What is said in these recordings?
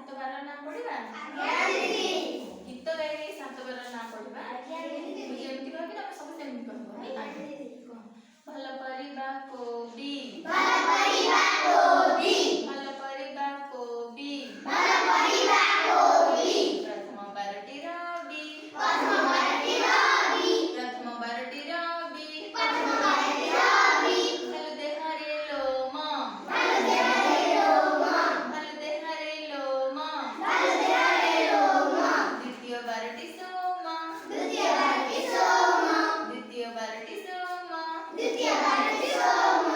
ସାତ ବାର ନାଁ ପଢିବା। ଗୀତ ଗାଇ ସାତ ବାର ନାଁ ପଢିବା। ମୁଁ ଯେମିତି କହିବି ତମେ ସବୁ ସେମିତି କହିବ ହେଲା। ଭଲ ପରିବା କୋବି। ଭଲ ପରିବା କୋବି। ଭଲ ପରିବା କୋବି। ଭଲ ପରିବା କୋବି। ପ୍ରଥମ ବାରଟି ରବି। ପ୍ରଥମ ବାରଟି ରବି। ପ୍ରଥମ ବାରଟି ରବି। ପ୍ରଥମ ବାରଟି ରବି। ଭଲ ଦେହରେ ଲୋମ। ଭଲ ଦେହରେ ଲୋମ। ଭଲ ଦେହରେ ଲୋମ। ଭଲ ଦେହରେ ଲୋମ। ଦ୍ୱିତୀୟ ବାରଟି ସୋମ। ଦ୍ୱିତୀୟ ବାରଟି ସୋମ। ଦ୍ୱିତୀୟ ବାରଟି ସୋମ। ଦ୍ୱିତୀୟ ବାରଟି ସୋମ।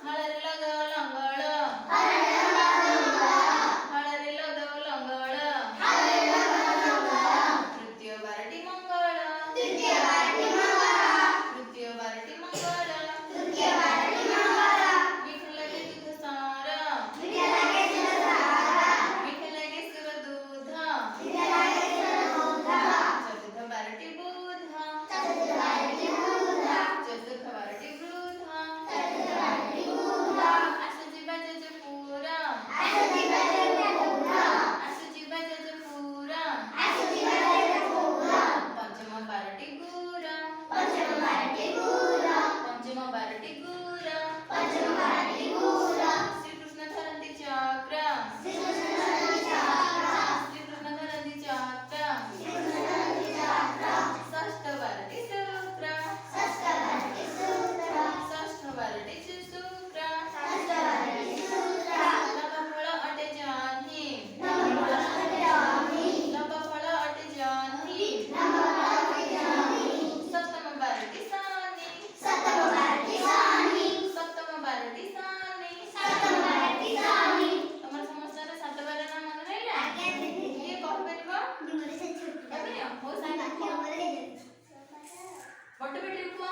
ହଳରେ ଲଗାଅ ଲଙ୍ଗଳ। ହଳରେ ଲଗାଅ ଲଙ୍ଗଳ। ହଳରେ ଲଗାଅ ଲଙ୍ଗଳ। ହଳରେ ଲଗାଅ ଲଙ୍ଗଳ। ତୃତୀୟ ବାରଟି ମଙ୍ଗଳ। ତୃତୀୟ ବାରଟି ମଙ୍ଗଳ। ତୃତୀୟ ବାରଟି ମଙ୍ଗଳ। ତୃତୀୟ ବାରଟି ମଙ୍ଗଳ। ମିଠା ଲାଗେ ଦୁଧ ସର। ମିଠା ଲାଗେ ଦୁଧ ସର। ମିଠା ଲାଗେ ସୁର ଦୁଧ। ମିଠା ଲାଗେ ସୁର ଦୁଧ। ଚତୁର୍ଥ ବାରଟି ବୁଧ। ଚତୁର୍ଥ ବାରଟି ବୁଧ। ଚତୁର୍ଥ ବାରଟି ବୃଦ୍ଧ। ଚତୁର୍ଥ ବାରଟି ବୃଦ୍ଧ। ଆସୁ ଯିବା ଯଜପୁର। ଆସୁ ଯିବା ଯଜପୁର। ଆସୁ ଯିବା ଯଜପୁର। ଆସୁ ଯିବା ଯଜପୁର। ପଞ୍ଚମ ବାରଟି ଗୁର। ପଞ୍ଚମ ବାରଟି ଗୁର। ପଞ୍ଚମ ବାରଟି ଗୁର। ପଞ୍ଚମ ବାରଟି ଗୁର। ଶ୍ରୀକୃଷ୍ଣ ଧରନ୍ତି ଚକ୍ର। ଶ୍ରୀକୃଷ୍ଣ ଧରନ୍ତି ଚକ୍ର। ଶ୍ରୀକୃଷ୍ଣ ଧରନ୍ତି ଚକ୍ର। ଶ୍ରୀକୃଷ୍ଣ ଧରନ୍ତି ଚକ୍ର। ଷଷ୍ଠ ବାରଟି ଶୁକ୍ର। ଷଷ୍ଠ ବାରଟି ଶୁକ୍ର। ଷଷ୍ଠ ବାରଟି ଶୁକ୍ର। ଷଷ୍ଠ ବାରଟି ଶୁକ୍ର। ଲବ ଫଳ ଅଟେ ଜହ୍ନି। ଲବ ଫଳ ଅଟେ ଜହ୍ନି। ଲବ ଫଳ ଅଟେ ଜହ୍ନି। ଲବ ଫଳ ଅଟେ ଜହ୍ନି। ସପ୍ତମ ବାରଟି ଶନି। ସପ୍ତମ ବାରଟି ଶନି। ସପ୍ତମ ବାରଟି ଶନି। ସପ୍ତମ ବାରଟି ଶନି। ତମର ସମସ୍ତଙ୍କର ସାତ ବାର ନାଁ ମନେ ରହିଲା? କିଏ କହିପାରିବ? କହିପାରିବ? ହଉ ସାଙ୍ଗ ଗୋଟେ ବେଟି କୁହ।